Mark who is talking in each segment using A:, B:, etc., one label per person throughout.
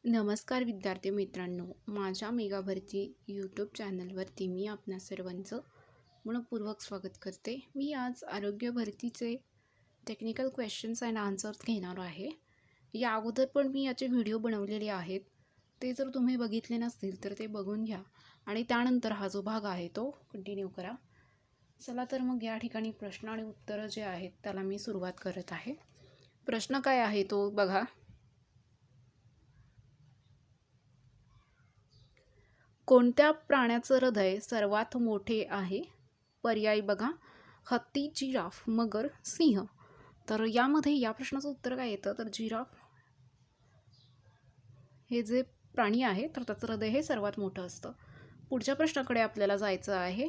A: नमस्कार विद्यार्थी मित्रांनो, माझ्या मेगा भरती यूट्यूब चॅनलवरती मी आपणा सर्वांचं मनपूर्वक स्वागत करते. मी आज आरोग्य भरतीचे टेक्निकल क्वेश्चन्स अँड आन्सर्स घेणार आहे. या अगोदर पण मी याचे व्हिडिओ बनवलेले आहेत. ते जर तुम्ही बघितले नसतील तर ते बघून घ्या आणि त्यानंतर हा जो भाग आहे तो कंटिन्यू करा. चला तर मग या ठिकाणी प्रश्न आणि उत्तरं जे आहेत त्याला मी सुरुवात करत आहे. प्रश्न काय आहे तो बघा. कोणत्या प्राण्याचं हृदय सर्वात मोठे आहे? पर्याय बघा, हत्ती, जिराफ, मगर, सिंह. तर यामध्ये या प्रश्नाचं उत्तर काय येतं तर जिराफ हे जे प्राणी आहे तर त्याचं हृदय हे सर्वात मोठं असतं. पुढच्या प्रश्नाकडे आपल्याला जायचं आहे.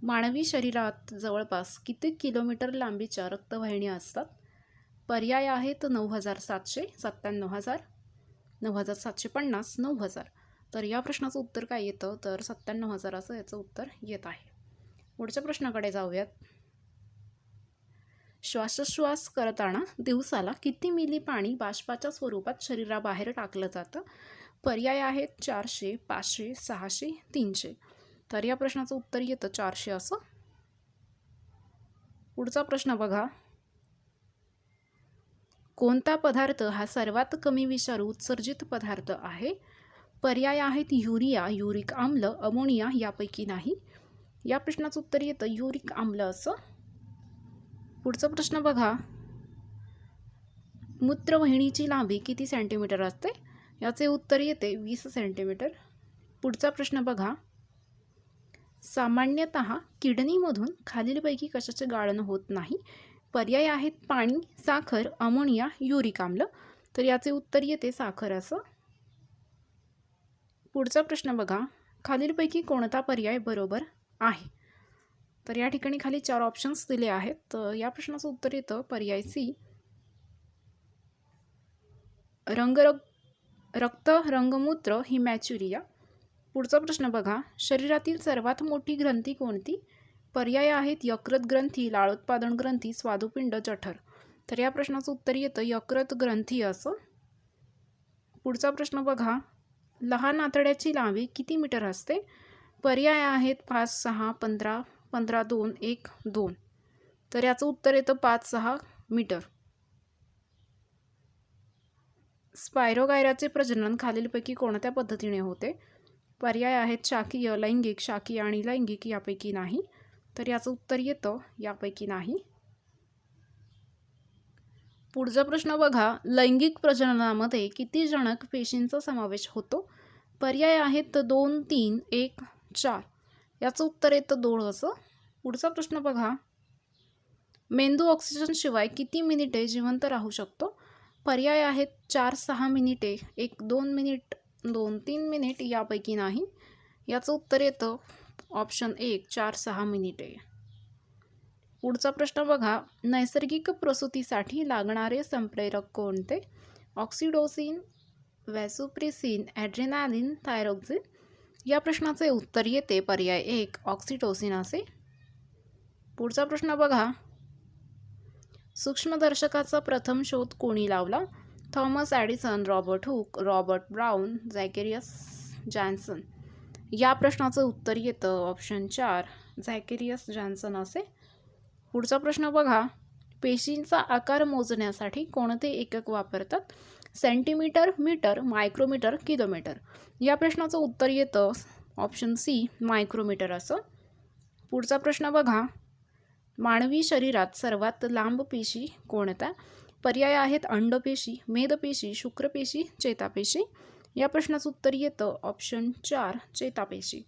A: मानवी शरीरात जवळपास किती किलोमीटर लांबीच्या रक्तवाहिन्या असतात? पर्याय आहेत 9,700, 97,000, 9,750, 9,000. तर या प्रश्नाचं उत्तर काय येतं तर 97,000 असं याचं उत्तर येत आहे. पुढच्या प्रश्नाकडे जाऊयात. श्वासोच्छ्वास करताना दिवसाला किती मिली पाणी बाष्पाच्या स्वरूपात शरीराबाहेर टाकलं जातं? पर्याय आहेत 400, 500, 600, 300. तर या प्रश्नाचं उत्तर येतं 400 असं. पुढचा प्रश्न बघा. कोणता पदार्थ हा सर्वात कमी विषारू उत्सर्जित पदार्थ आहे? पर्याय आहेत युरिया, युरिक आम्ल, अमोनिया यापैकी नाही. या प्रश्नाचं उत्तर येतं युरिक आम्ल असं. पुढचा प्रश्न बघा. मूत्रवाहिनीची लांबी किती सेंटीमीटर असते? याचे उत्तर येते 20 सेंटीमीटर. पुढचा प्रश्न बघा. सामान्यतः किडनीमधून खालीलपैकी कशाचे गाळण होत नाही? पर्याय आहेत पाणी, साखर, अमोनिया, युरिक आम्ल. तर याचे उत्तर येते साखर असं. पुढचा प्रश्न बघा. खालीलपैकी कोणता पर्याय बरोबर आहे? तर या ठिकाणी खाली 4 ऑप्शन्स दिले आहेत. तर या प्रश्नाचं उत्तर येतं पर्याय सी, रक्त रंगमूत्र हिमॅच्युरिया. पुढचा प्रश्न बघा. शरीरातील सर्वात मोठी ग्रंथी कोणती? पर्याय आहेत यकृत ग्रंथी, लाळोत्पादन ग्रंथी, स्वादुपिंड, जठर. तर या प्रश्नाचं उत्तर येतं यकृत ग्रंथी असं. पुढचा प्रश्न बघा. लहान आतड्याची लांबी किती मीटर असते? पर्याय आहेत 5, 6, 15, 15, 2, 1, 2. तर याचं उत्तर येतं 5, 6 मीटर. स्पायरोगायराचे प्रजनन खालीलपैकी कोणत्या पद्धतीने होते? पर्याय आहेत शाकीय, लैंगिक, शाकीय आणि लैंगिक यापैकी नाही. तर याचं उत्तर येतं यापैकी नाही. पुढचा प्रश्न बघा. लैंगिक प्रजननामध्ये किती जणक पेशींचा समावेश होतो? पर्याय आहेत 2, 3, 1, 4. याचं उत्तर येतं 2 असं. पुढचा प्रश्न बघा. मेंदू ऑक्सिजनशिवाय किती मिनिटे जिवंत राहू शकतो? पर्याय आहेत 4, 6 मिनिटे, 1, 2 मिनिट, 2, 3 मिनिट यापैकी नाही. याचं उत्तर येतं ऑप्शन 1, 4, 6 मिनिटे. पुढचा प्रश्न बघा. नैसर्गिक प्रसूतीसाठी लागणारे संप्रेरक कोणते? Oxytocin, vasopressin, adrenaline, thyroxine. या प्रश्नाचे उत्तर येते पर्याय 1, ऑक्सिटोसिन असे. पुढचा प्रश्न बघा. सूक्ष्मदर्शकाचा प्रथम शोध कोणी लावला? Thomas Edison, Robert Hooke, Robert Brown, Zacharias Johnson. या प्रश्नाचं उत्तर येतं ऑप्शन 4, झॅकेरियस जॉन्सन असे. पुढचा प्रश्न बघा. पेशींचा आकार मोजण्यासाठी कोणते एकक वापरतात? Centimetre, metre, micrometre, kilometre. या प्रश्नाचं उत्तर येतं ऑप्शन सी, मायक्रोमीटर असं. पुढचा प्रश्न बघा. मानवी शरीरात सर्वात लांब पेशी कोणत्या? पर्याय आहेत अंडपेशी, मेदपेशी, शुक्रपेशी, चेतापेशी. या प्रश्नाचं उत्तर येतं ऑप्शन 4, चेतापेशी.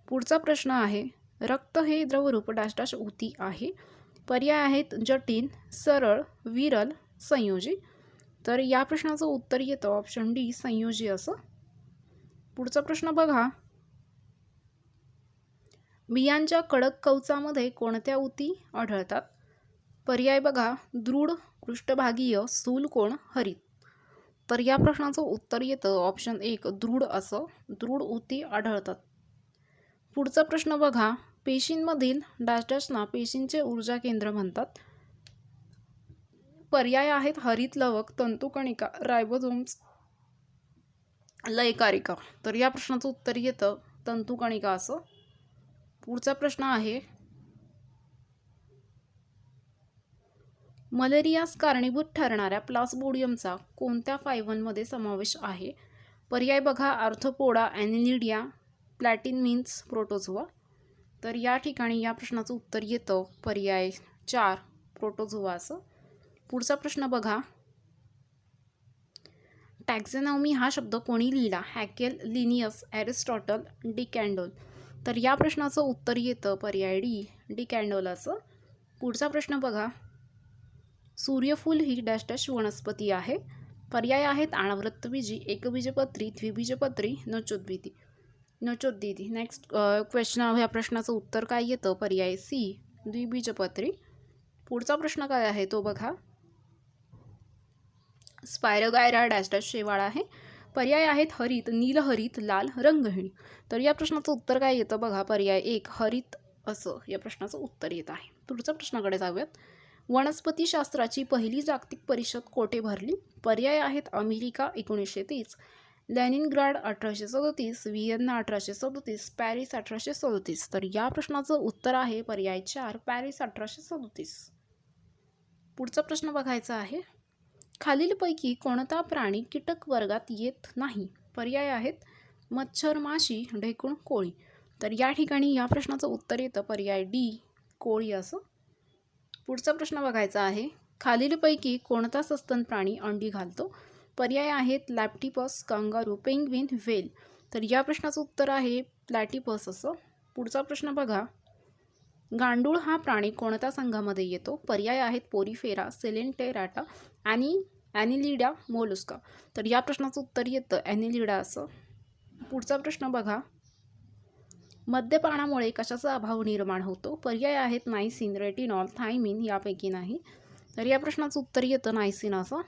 A: पुढचा प्रश्न आहे. रक्त हे द्रवरूप डॅश ऊती आहे. पर्याय आहेत जटिल, सरळ, विरल, संयोजी. तर या प्रश्नाचं उत्तर येतं ऑप्शन डी, संयोजी असं. पुढचा प्रश्न बघा. बियांच्या कडक कवचामध्ये कोणत्या ऊती आढळतात? पर्याय बघा दृढ, पृष्ठभागीय, स्थूलकोन, हरित. तर या प्रश्नाचं उत्तर येतं ऑप्शन 1, दृढ असं. दृढ ऊती आढळतात. पुढचा प्रश्न बघा. पेशींमधील डॅशना पेशींचे ऊर्जा केंद्र म्हणतात. पर्याय आहेत हरित लवक, तंतुकणिका, रायबोझोम्स, लयकारिका. तर या प्रश्नाचं उत्तर येतं तंतुकणिका असं. पुढचा प्रश्न आहे, मलेरियास कारणीभूत ठरणाऱ्या प्लास्मोडियमचा कोणत्या फायबरमध्ये समावेश आहे? पर्याय बघा, आर्थ्रोपोडा, ॲनिलिडिया, प्लॅटिन मीन्स प्रोटोझोआ. तर या ठिकाणी या प्रश्नाचं उत्तर येतं पर्याय 4 प्रोटोझोआ असं. पुढचा प्रश्न बघा, टॅक्झॉनॉमी हा शब्द कोणी लिहिला? हॅकेल, लिनियस, ॲरिस्टॉटल, डिकॅन्डोल. तर या प्रश्नाचं उत्तर येतं पर्याय डी डिकॅन्डोल असं. पुढचा प्रश्न बघा, सूर्यफूल ही डॅश डॅश वनस्पती आहे. पर्याय आहेत आवर्तबीजी, एकबीजपत्री, द्विबीजपत्री, नचोद्भिदी. नेक्स्ट क्वेश्चन, ह्या प्रश्नाचं उत्तर काय येतं? पर्याय सी द्विबीजपत्री. पुढचा प्रश्न काय आहे तो बघा, स्पायरोगायरा डॅश डॅश शेवाळ आहे. पर्याय आहेत हरित, नीलहरित, लाल, रंगहीन. तर या प्रश्नाचं उत्तर काय येतं बघा, पर्याय 1 हरित असं या प्रश्नाचं उत्तर येत आहे. पुढच्या प्रश्नाकडे जाऊयात. वनस्पतीशास्त्राची पहिली जागतिक परिषद कोठे भरली? पर्याय आहेत अमेरिका 1930, लेनिनग्राड 1837, व्हिएन्ना 1837, पॅरिस 1837. तर या प्रश्नाचं उत्तर आहे पर्याय 4 पॅरिस 1837. पुढचा प्रश्न बघायचा आहे, खालीलपैकी कोणता प्राणी कीटक वर्गात येत नाही? पर्याय आहेत मच्छर, माशी, ढेकूण, कोळी. तर या ठिकाणी या प्रश्नाचं उत्तर येतं पर्याय डी कोळी असं. पुढचा प्रश्न बघायचा आहे, खालीलपैकी कोणता सस्तन प्राणी अंडी घालतो? पर्याय आहेत लॅप्टिपस, कांगारू, पेंग्विन, व्हेल. तर या प्रश्नाचं उत्तर आहे प्लॅटिपस असं. पुढचा प्रश्न बघा, गांडूळ हा प्राणी कोणत्या संघामध्ये येतो? पर्याय आहेत पोरीफेरा, सेलेंटेराटा आणि ॲनिलिडा, मोलुस्का. तर या प्रश्नाचं उत्तर येतं ॲनिलिडा असं. पुढचा प्रश्न बघा, मद्यपानामुळे कशाचा अभाव निर्माण होतो? पर्याय आहेत नायसिन, रेटिनॉल, थायमिन, यापैकी नाही. तर या प्रश्नाचं उत्तर येतं नायसिन असं.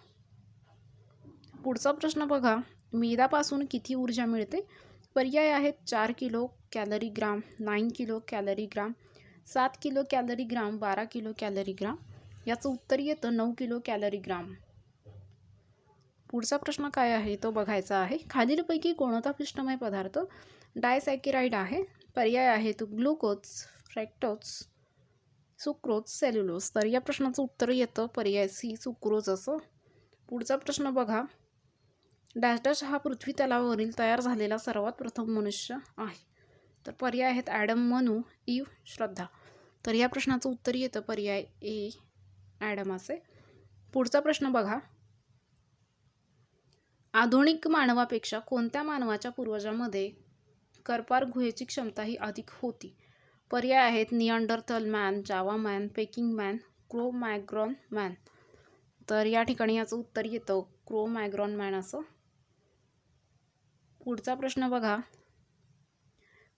A: पुढचा प्रश्न बघा, मेदापासून किती ऊर्जा मिळते? पर्याय आहेत 4 किलो कॅलरी ग्राम, 9 किलो कॅलरी ग्राम, 7 किलो कॅलरी ग्राम, 12 किलो कॅलरी ग्राम. याचं उत्तर येतं 9 किलो कॅलरी ग्राम. पुढचा प्रश्न काय आहे तो बघायचा आहे, खालीलपैकी कोणता पिष्टमय पदार्थ डायसॅकेराइड आहे? पर्याय आहेत ग्लुकोज, फ्रॅक्टोज, सुक्रोज, सेल्युलोज. तर या प्रश्नाचं उत्तर येतं पर्याय सी सुक्रोज असं. पुढचा प्रश्न बघा, डॅश डॅश हा पृथ्वी तलावावरील तयार झालेला सर्वात प्रथम मनुष्य आहे. तर पर्याय आहेत ॲडम, मनू, इव, श्रद्धा. तर या प्रश्नाचं उत्तर येतं पर्याय ए ॲडम असे. पुढचा प्रश्न बघा, आधुनिक मानवापेक्षा कोणत्या मानवाच्या पूर्वजामध्ये करपार गुहेची क्षमता ही अधिक होती? पर्याय आहेत Neanderthal man, Java man, Peking man, Cro-Magnon man. तर या ठिकाणी याचं उत्तर येतं क्रो-मॅग्नॉन मॅन असं. पुढचा प्रश्न बघा,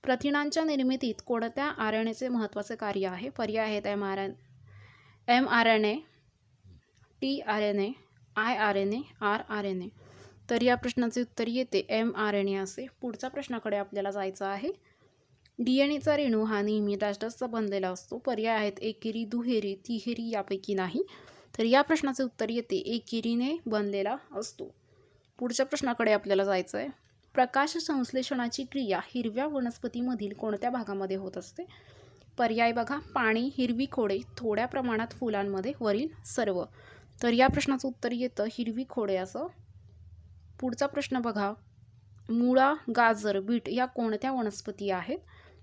A: प्रथिनांच्या निर्मितीत कोणत्या RNAचे महत्त्वाचे कार्य आहे? पर्याय आहेत mRNA, tRNA, iRNA, rRNA. तर या प्रश्नाचे उत्तर येते mRNA असे. पुढच्या प्रश्नाकडे आपल्याला जायचं आहे, DNAचा रेणू हा नेहमी डॅश डॅशचा बनलेला असतो. पर्याय आहेत एकेरी, दुहेरी, तिहेरी, यापैकी नाही. तर या प्रश्नाचे उत्तर येते एकेरीने बनलेला असतो. पुढच्या प्रश्नाकडे आपल्याला जायचं आहे, प्रकाश संश्लेषणाची क्रिया हिरव्या वनस्पतीमधील कोणत्या भागामध्ये होत असते? पर्याय बघा, पाणी, हिरवी खोडे, थोड्या प्रमाणात फुलांमध्ये, वरील सर्व. तर या प्रश्नाचं उत्तर येतं हिरवी खोडे असं. पुढचा प्रश्न बघा, मुळा, गाजर, बीट या कोणत्या वनस्पती आहेत?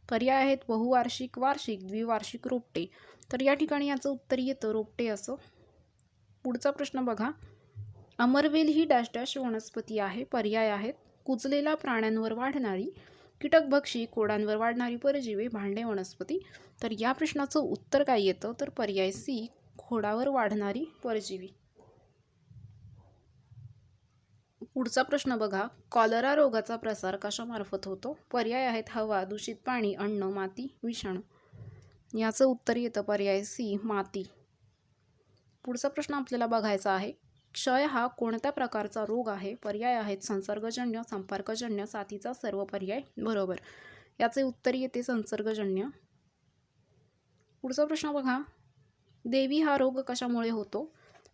A: पर्याय आहेत बहुवार्षिक, वार्षिक, द्विवार्षिक, रोपटे. तर या ठिकाणी याचं उत्तर येतं रोपटे असं. पुढचा प्रश्न बघा, अमरवेल ही डॅश डॅश वनस्पती आहे. पर्याय आहेत कुजलेल्या प्राण्यांवर वाढणारी, कीटकभक्षी, कोडांवर वाढणारी परजीवी, भांडे वनस्पती. तर या प्रश्नाचं उत्तर काय येतं? तर पर्याय सी खोडावर वाढणारी परजीवी. पुढचा प्रश्न बघा, कॉलरा रोगाचा प्रसार कशामार्फत होतो? पर्याय आहेत हवा, दूषित पाणी, अन्न, माती, विषाणू. याचं उत्तर येतं पर्याय सी माती. पुढचा प्रश्न आपल्याला बघायचा आहे, क्षय हा कोणत्या प्रकारचा रोग आहे? पर्याय आहेत संसर्गजन्य, संपर्कजन्य, साथीचा, सर्व. पर्याय बरोबर. याचे उत्तर येते संसर्गजन्य. पुढचा प्रश्न बघा, देवी हा रोग कशामुळे होतो?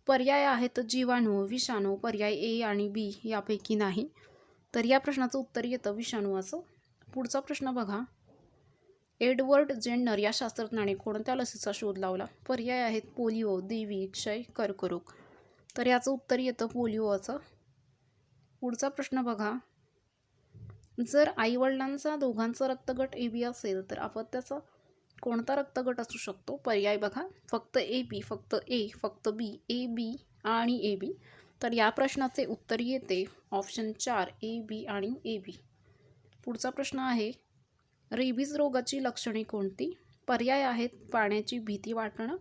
A: पर्याय आहेत जीवाणू, विषाणू. पर्याय ए आणि बी यापैकी नाही. तर या प्रश्नाचं उत्तर येतं विषाणू असं. पुढचा प्रश्न बघा. एडवर्ड जेन्नर या शास्त्रज्ञाने कोणत्या लसीचा शोध लावला? पर्याय आहेत पोलिओ, देवी, क्षय, कर्करोग. तर याचं उत्तर येतं पोलिओचं. पुढचा प्रश्न बघा. जर आईवडिलांचा दोघांचा रक्तगट ए बी असेल तर अपत्याचा कोणता रक्तगट असू शकतो? पर्याय बघा. फक्त ए बी, फक्त ए, फक्त बी, ए बी आणि ए बी. तर या प्रश्नाचे उत्तर येते ऑप्शन 4 ए बी आणि ए बी. पुढचा प्रश्न आहे. रेबीज रोगाची लक्षणे कोणती? पर्याय आहेत पाण्याची भीती वाटणं,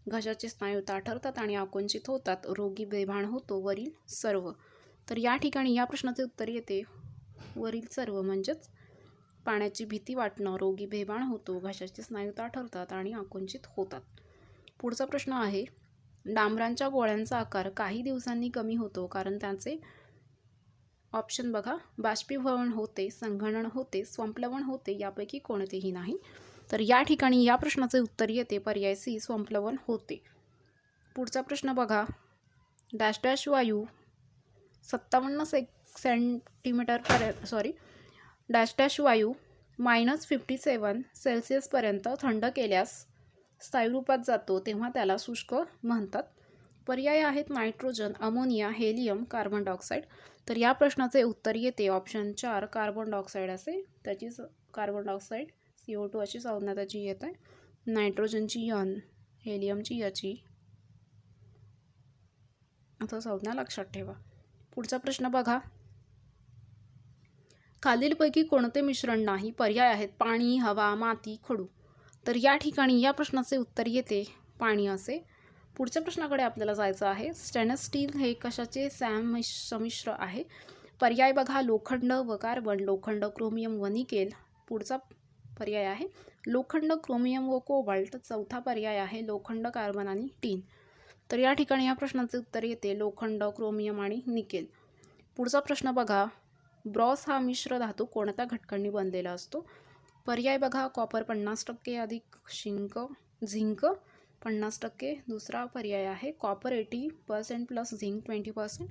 A: घशाचे स्नायू ताठरतात आणि आकुंचित होतात, रोगी बेभान होतो, वरील सर्व. तर या ठिकाणी या प्रश्नाचे उत्तर येते वरील सर्व, म्हणजेच पाण्याची भीती वाटणं, रोगी बेभान होतो, घशाचे स्नायू ताठरतात आणि आकुंचित होतात. पुढचा प्रश्न आहे. डांबरांच्या गोळ्यांचा आकार काही दिवसांनी कमी होतो कारण त्यांचे ऑप्शन बघा. बाष्पीभवन होते, संघनन होते, स्वंप्लवन होते, यापैकी कोणतेही नाही. तर या ठिकाणी या प्रश्नाचे उत्तर येते पर्याय सी, स्वंप्लवन होते. पुढचा प्रश्न बघा. डॅश डॅश वायू 57 सेंटीमीटर डॅश डॅश वायू -57 सेल्सिअसपर्यंत थंड केल्यास स्थायू रूपात जातो तेव्हा त्याला शुष्क म्हणतात. पर्याय आहेत nitrogen, ammonia, helium, carbon dioxide. तर या प्रश्नाचे उत्तर येते ऑप्शन 4 कार्बन डायऑक्साईड असे. त्याची कार्बन डायऑक्साईड CO2 अशी संज्ञा त्याची येत आहे. नायट्रोजनची N, हेलियमची याची असं संज्ञा लक्षात ठेवा. पुढचा प्रश्न बघा. खालीलपैकी कोणते मिश्रण नाही? पर्याय आहेत पाणी, हवा, माती, खडू. तर या ठिकाणी या प्रश्नाचे उत्तर येते पाणी असे. पुढच्या प्रश्नाकडे आपल्याला जायचं आहे. स्टेनलेस स्टील हे कशाचे संमिश्र आहे? पर्याय बघा. लोखंड व कार्बन, लोखंड, क्रोमियम व निकेल. पुढचा पर्याय आहे लोखंड, क्रोमियम व कोबाल्ट. चौथा पर्याय आहे लोखंड, कार्बन आणि टीन. तर या ठिकाणी या प्रश्नाचे उत्तर येते लोखंड, क्रोमियम आणि निकेल. पुढचा प्रश्न बघा. ब्रॉस हा मिश्र धातू कोणत्या घटकांनी बनलेला असतो? पर्याय बघा. कॉपर 50% अधिक झिंक 50%. दुसरा पर्याय आहे कॉपर 80% प्लस झिंक 20%.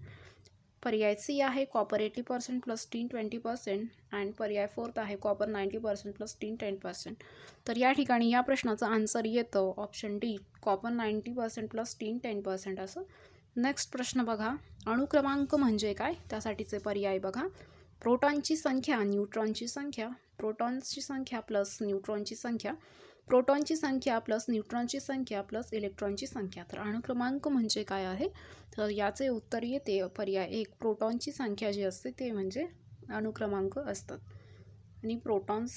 A: पर्याय सी आहे कॉपर 80% प्लस टीन 20%. आणि पर्याय फोर्थ आहे कॉपर 90% प्लस टीन 10%. तर या ठिकाणी या प्रश्नाचं आन्सर येतं ऑप्शन डी, कॉपर 90% प्लस टीन 10% असं. नेक्स्ट प्रश्न बघा. अणुक्रमांक म्हणजे काय? त्यासाठीचे पर्याय बघा. प्रोटॉनची संख्या, न्यूट्रॉनची संख्या, प्रोटॉन्सची संख्या प्लस न्यूट्रॉनची संख्या, प्रोटॉनची संख्या प्लस न्यूट्रॉनची संख्या प्लस इलेक्ट्रॉनची संख्या. तर अणुक्रमांक म्हणजे काय आहे? तर याचे उत्तर येते पर्याय 1 प्रोटॉनची संख्या जी असते ते म्हणजे अणुक्रमांक असतात. आणि प्रोटॉन्स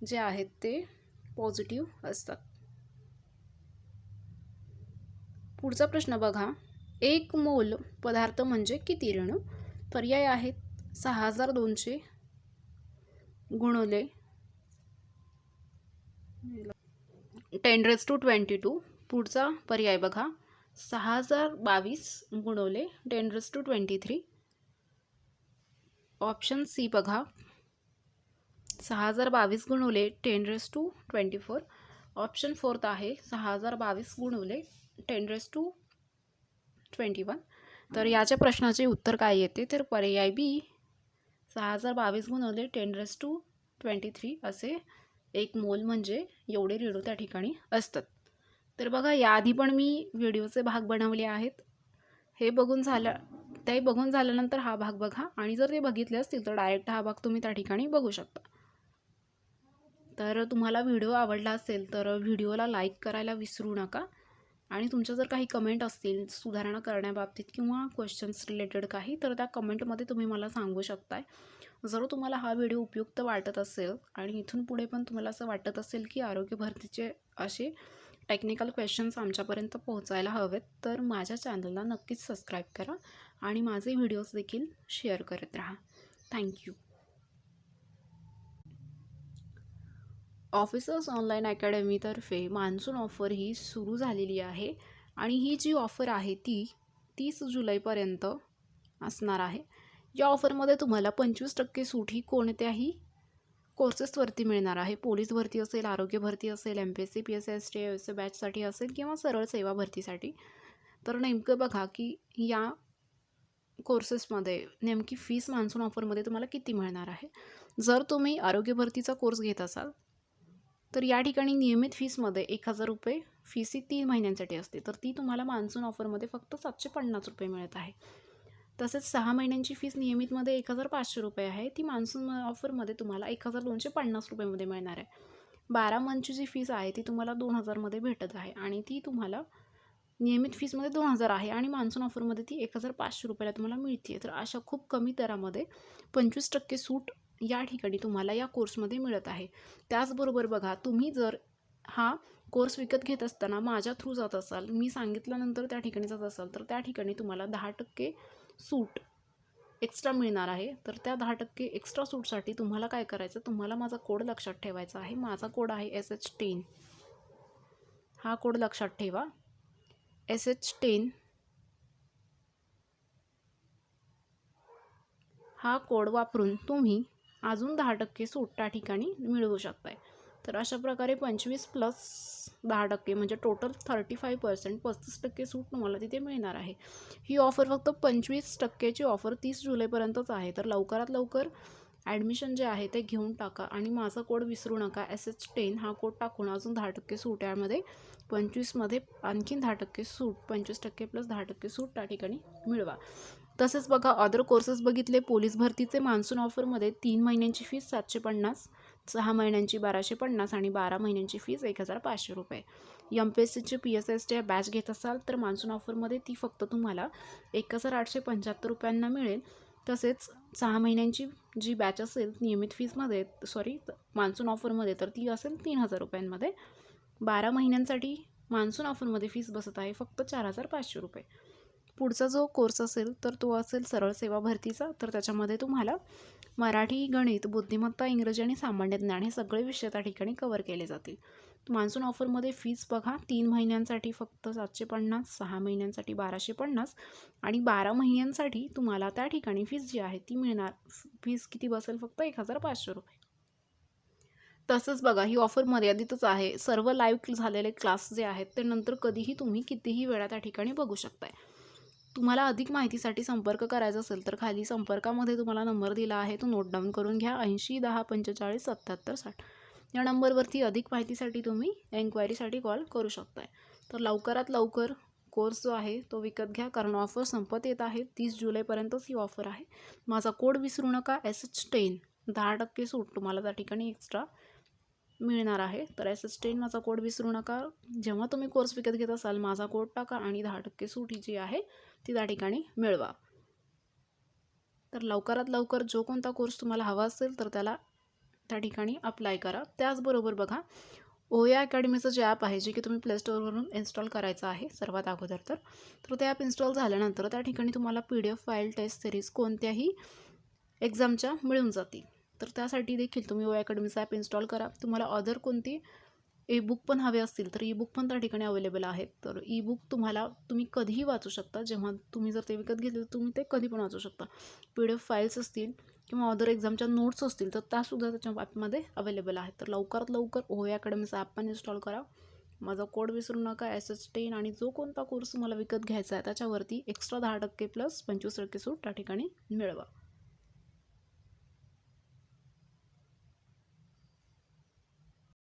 A: जे आहेत ते पॉझिटिव्ह असतात. पुढचा प्रश्न बघा. 1 मोल पदार्थ म्हणजे किती रेणू? पर्याय आहेत 6200 गुणिले 10⁻²2. पुढचा पर्याय बघा. 6022 गुणिले 10⁻23. ऑप्शन सी बघा. 6022 गुणिले 10⁻24. ऑप्शन फोर्थ आहे 6022 गुणिले 10⁻21. तर याच्या प्रश्नाचे उत्तर काय येते? तर पर्याय बी 6022 गुणिले 10⁻23 असे 1 मोल म्हणजे एवढे रेणू त्या ठिकाणी असतात. तर बघा याआधी पण मी व्हिडिओचे भाग बनवले आहेत. ते बघून झाल्यानंतर हा भाग बघा आणि जर ते बघितले असतील तर डायरेक्ट हा भाग तुम्ही त्या ठिकाणी बघू शकता. तर तुम्हाला व्हिडिओ आवडला असेल तर व्हिडिओला लाईक करायला विसरू नका. आणि तुमच्या जर काही कमेंट असतील सुधारणा करण्याबाबतीत किंवा क्वेश्चन्स रिलेटेड काही तर त्या कमेंटमध्ये तुम्ही मला सांगू शकताय. जर तुम्हाला हा व्हिडिओ उपयुक्त वाटत असेल आणि इथून पुढे पण तुम्हाला असं वाटत असेल की आरोग्य भरतीचे असे टेक्निकल क्वेश्चन्स आमच्यापर्यंत पोहोचायला हवेत तर माझ्या चॅनलला नक्कीच सबस्क्राईब करा आणि माझे व्हिडिओज देखील शेअर करत राहा. थँक्यू. ऑफिसर्स ऑनलाईन अकॅडमीतर्फे मान्सून ऑफर ही सुरू झालेली आहे आणि ही जी ऑफर आहे ती 30 जुलैपर्यंत असणार आहे. या ऑफरमध्ये तुम्हाला 25% सूट ही कोणत्याही कोर्सेसवरती मिळणार आहे. पोलीस भरती असेल, आरोग्य भरती असेल, MPSC, PSC, ST, बॅचसाठी असेल किंवा सरळ सेवा भरतीसाठी. तर नेमकं बघा की या कोर्सेसमध्ये नेमकी फीस मान्सून ऑफरमध्ये तुम्हाला किती मिळणार आहे. जर तुम्ही आरोग्य भरतीचा कोर्स घेत असाल तर या ठिकाणी नियमित फीसमध्ये 1,000 रुपये फीस ही 3 महिन्यांसाठी असते, तर ती तुम्हाला मान्सून ऑफरमध्ये फक्त 750 रुपये मिळत आहे. तसेच 6 महिन्यांची फीस नियमितमध्ये 1,500 रुपये आहे, ती मान्सून ऑफरमध्ये तुम्हाला 1,250 रुपयेमध्ये मिळणार आहे. 12 मंथची जी फीस आहे ती तुम्हाला 2,000मध्ये भेटत आहे आणि ती तुम्हाला नियमित फीसमध्ये 2,000 आहे आणि मान्सून ऑफरमध्ये ती 1,500 रुपयाला तुम्हाला मिळते. तर अशा खूप कमी दरामध्ये 25% सूट या ठिकाणी तुम्हाला या कोर्समध्ये मिळत आहे. त्याचबरोबर बघा, तुम्ही जर हा कोर्स विकत घेत असताना माझ्या थ्रू जात असाल, मी सांगितल्यानंतर त्या ठिकाणी जात असाल, तर त्या ठिकाणी तुम्हाला 10% सूट एक्स्ट्रा मिळणार आहे. तर त्या 10% एक्स्ट्रा सूटसाठी तुम्हाला काय करायचं, तुम्हाला माझा कोड लक्षात ठेवायचा आहे. माझा कोड आहे SH10. हा कोड लक्षात ठेवा, SH10. हा कोड वापरून तुम्ही अजून 10% सूट त्या ठिकाणी मिळवू शकताय. तर अशा प्रकारे 25 प्लस 10% म्हणजे टोटल 35%, 35% सूट तुम्हाला तिथे मिळणार आहे. ही ऑफर फक्त 25%ची ऑफर 30 जुलैपर्यंतच आहे. तर लवकरात लवकर ॲडमिशन जे आहे ते घेऊन टाका आणि माझा कोड विसरू नका, SH10 हा कोड टाकून अजून 10% सूट, यामध्ये 25मध्ये आणखीन 10% सूट, 25% प्लस 10% सूट त्या ठिकाणी मिळवा. तसेच बघा, अदर कोर्सेस बघितले. पोलीस भरतीचे मान्सून ऑफरमध्ये 3 महिन्यांची फीस 750, 6 महिन्यांची 1250 आणि 12 महिन्यांची फीस 1,500 रुपये. MPSCचे PSIच्या बॅच घेत असाल तर मान्सून ऑफरमध्ये ती फक्त तुम्हाला 1,875 रुपयांना मिळेल. तसेच 6 महिन्यांची जी बॅच असेल नियमित फीसमध्ये, मान्सून ऑफरमध्ये, तर ती असेल 3,000 रुपयांमध्ये. 12 महिन्यांसाठी मान्सून ऑफरमध्ये फीस बसत आहे फक्त 4,500 रुपये. पुढचा जो कोर्स असेल तर तो असेल सरळ सेवा भरतीचा. तर त्याच्यामध्ये तुम्हाला मराठी, गणित, बुद्धिमत्ता, इंग्रजी आणि सामान्य ज्ञान हे सगळे विषय त्या ठिकाणी कव्हर केले जातील. मान्सून ऑफरमध्ये फीस बघा, 3 महिन्यांसाठी फक्त 750, 6 महिन्यांसाठी 1,250 आणि 12 महिन्यांसाठी तुम्हाला त्या ठिकाणी फीस जी आहे ती मिळणार. फीस किती बसेल, फक्त 1,500 रुपये. तसंच बघा, ही ऑफर मर्यादितच आहे. सर्व लाईव्ह झालेले क्लास जे आहेत ते नंतर कधीही तुम्ही कितीही वेळा त्या ठिकाणी बघू शकताय. तुम्हाला अधिक माहितीसाठी संपर्क करायचा असेल तर खाली संपर्कामध्ये तुम्हाला नंबर दिला आहे, तो नोट डाऊन करून घ्या, 80 10 45 77 60. या नंबरवरती अधिक माहितीसाठी तुम्ही एन्क्वायरीसाठी कॉल करू शकताय. तर लवकरात लवकर कोर्स जो आहे तो विकत घ्या, कारण ऑफर संपत येत आहे. 30 जुलैपर्यंतच ही ऑफर आहे. माझा कोड विसरू नका, SH10. 10% सूट तुम्हाला त्या ठिकाणी एक्स्ट्रा मिळणार आहे. तर SH10 माझा कोड विसरू नका. जेव्हा तुम्ही कोर्स विकत घेत असाल माझा कोड टाका आणि 10% सूट ही जी आहे ती त्या ठिकाणी मिळवा. तर लवकरात लवकर जो कोणता कोर्स तुम्हाला हवा असेल तर त्याला त्या ठिकाणी अप्लाय करा. त्याचबरोबर बघा, ओया अकॅडमीचं जे ॲप आहे, जे की तुम्ही प्लेस्टोअरवरून इन्स्टॉल करायचं आहे सर्वात अगोदर. तर ते ॲप इन्स्टॉल झाल्यानंतर त्या ठिकाणी तुम्हाला PDF फाईल, टेस्ट सिरीज कोणत्याही एक्झामच्या मिळून जातील. तर त्यासाठी देखील तुम्ही ओया अकॅडमीचा ॲप इन्स्टॉल करा. तुम्हाला अदर कोणती बुक पण हवे असतील तर बुक पण त्या ठिकाणी अवेलेबल आहेत. तर बुक तुम्ही कधीही वाचू शकता. जेव्हा तुम्ही जर ते विकत घेतले तर तुम्ही ते कधी पण वाचू शकता. PDF फाईल्स असतील किंवा अदर एक्झामच्या नोट्स असतील तर त्यासुद्धा त्याच्या ॲपमध्ये अवेलेबल आहेत. तर लवकरात लवकर ओया अकॅडमीचा ॲप पण इन्स्टॉल करा. माझा कोड विसरू नका, SH10, आणि जो कोणता कोर्स तुम्हाला विकत घ्यायचा आहे त्याच्यावरती एक्स्ट्रा 10% प्लस 25% सूट त्या ठिकाणी मिळवा.